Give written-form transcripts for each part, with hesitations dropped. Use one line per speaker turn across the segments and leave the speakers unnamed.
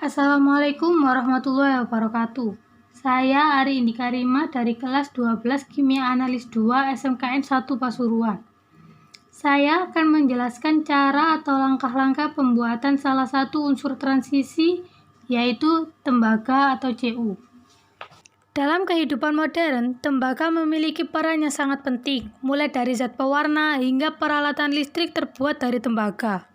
Assalamualaikum warahmatullahi wabarakatuh. Saya Ari Indi Karima dari kelas 12 Kimia Analis 2 SMKN 1 Pasuruan. Saya akan menjelaskan cara atau langkah-langkah pembuatan salah satu unsur transisi, yaitu tembaga atau CU. Dalam kehidupan modern, tembaga memiliki peran yang sangat penting, mulai dari zat pewarna hingga peralatan listrik terbuat dari tembaga.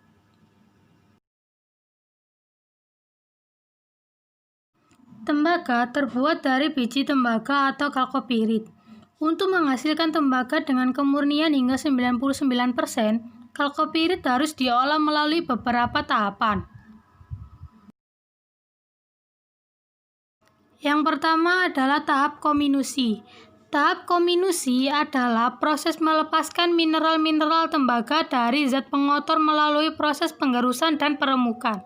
Tembaga terbuat dari biji tembaga atau kalkopirit. Untuk menghasilkan tembaga dengan kemurnian hingga 99%, kalkopirit harus diolah melalui beberapa tahapan. Yang pertama adalah tahap kominusi. Tahap kominusi adalah proses melepaskan mineral-mineral tembaga dari zat pengotor melalui proses penggerusan dan peremukan.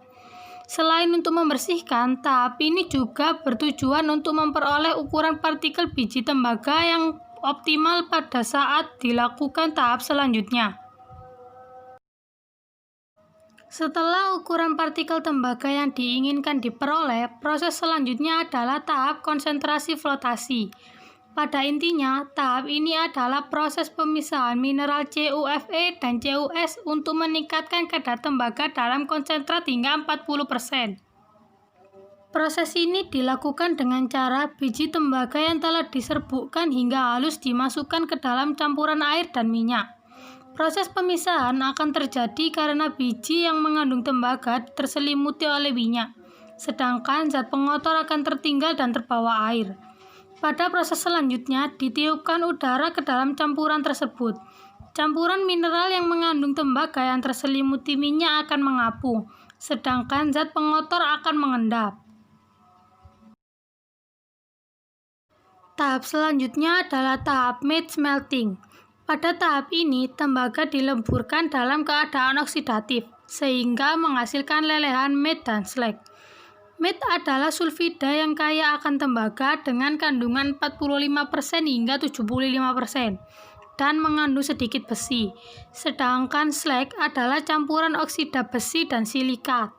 Selain untuk membersihkan, tahap ini juga bertujuan untuk memperoleh ukuran partikel biji tembaga yang optimal pada saat dilakukan tahap selanjutnya. Setelah ukuran partikel tembaga yang diinginkan diperoleh, proses selanjutnya adalah tahap konsentrasi flotasi. Pada intinya, tahap ini adalah proses pemisahan mineral CuFe dan CuS untuk meningkatkan kadar tembaga dalam konsentrat hingga 40%. Proses ini dilakukan dengan cara biji tembaga yang telah diserbukkan hingga halus dimasukkan ke dalam campuran air dan minyak. Proses pemisahan akan terjadi karena biji yang mengandung tembaga terselimuti oleh minyak, sedangkan zat pengotor akan tertinggal dan terbawa air. Pada proses selanjutnya, ditiupkan udara ke dalam campuran tersebut. Campuran mineral yang mengandung tembaga yang terselimuti minyak akan mengapung, sedangkan zat pengotor akan mengendap. Tahap selanjutnya adalah tahap matte melting. Pada tahap ini, tembaga dilemburkan dalam keadaan oksidatif, sehingga menghasilkan lelehan matte dan slag. Matte adalah sulfida yang kaya akan tembaga dengan kandungan 45% hingga 75% dan mengandung sedikit besi, sedangkan slag adalah campuran oksida besi dan silikat.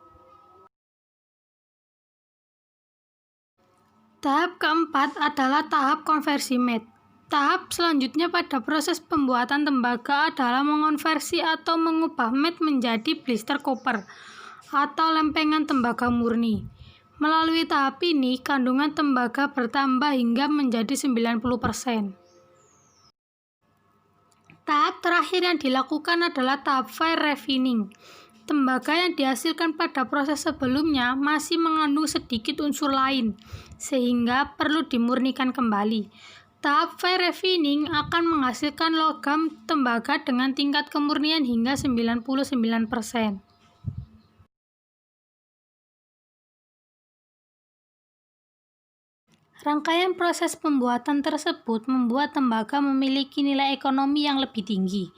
Tahap keempat adalah tahap konversi matte. Tahap selanjutnya pada proses pembuatan tembaga adalah mengonversi atau mengubah matte menjadi blister copper atau lempengan tembaga murni. Melalui tahap ini, kandungan tembaga bertambah hingga menjadi 90%. Tahap terakhir yang dilakukan adalah tahap fire refining. Tembaga yang dihasilkan pada proses sebelumnya masih mengandung sedikit unsur lain, sehingga perlu dimurnikan kembali. Tahap fire refining akan menghasilkan logam tembaga dengan tingkat kemurnian hingga 99%. Rangkaian proses pembuatan tersebut membuat tembaga memiliki nilai ekonomi yang lebih tinggi.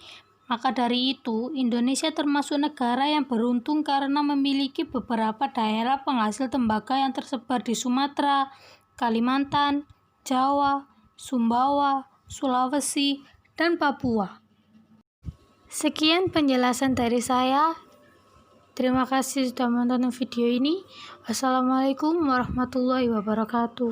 Maka dari itu, Indonesia termasuk negara yang beruntung karena memiliki beberapa daerah penghasil tembaga yang tersebar di Sumatera, Kalimantan, Jawa, Sumbawa, Sulawesi, dan Papua. Sekian penjelasan dari saya. Terima kasih sudah menonton video ini. Wassalamualaikum warahmatullahi wabarakatuh.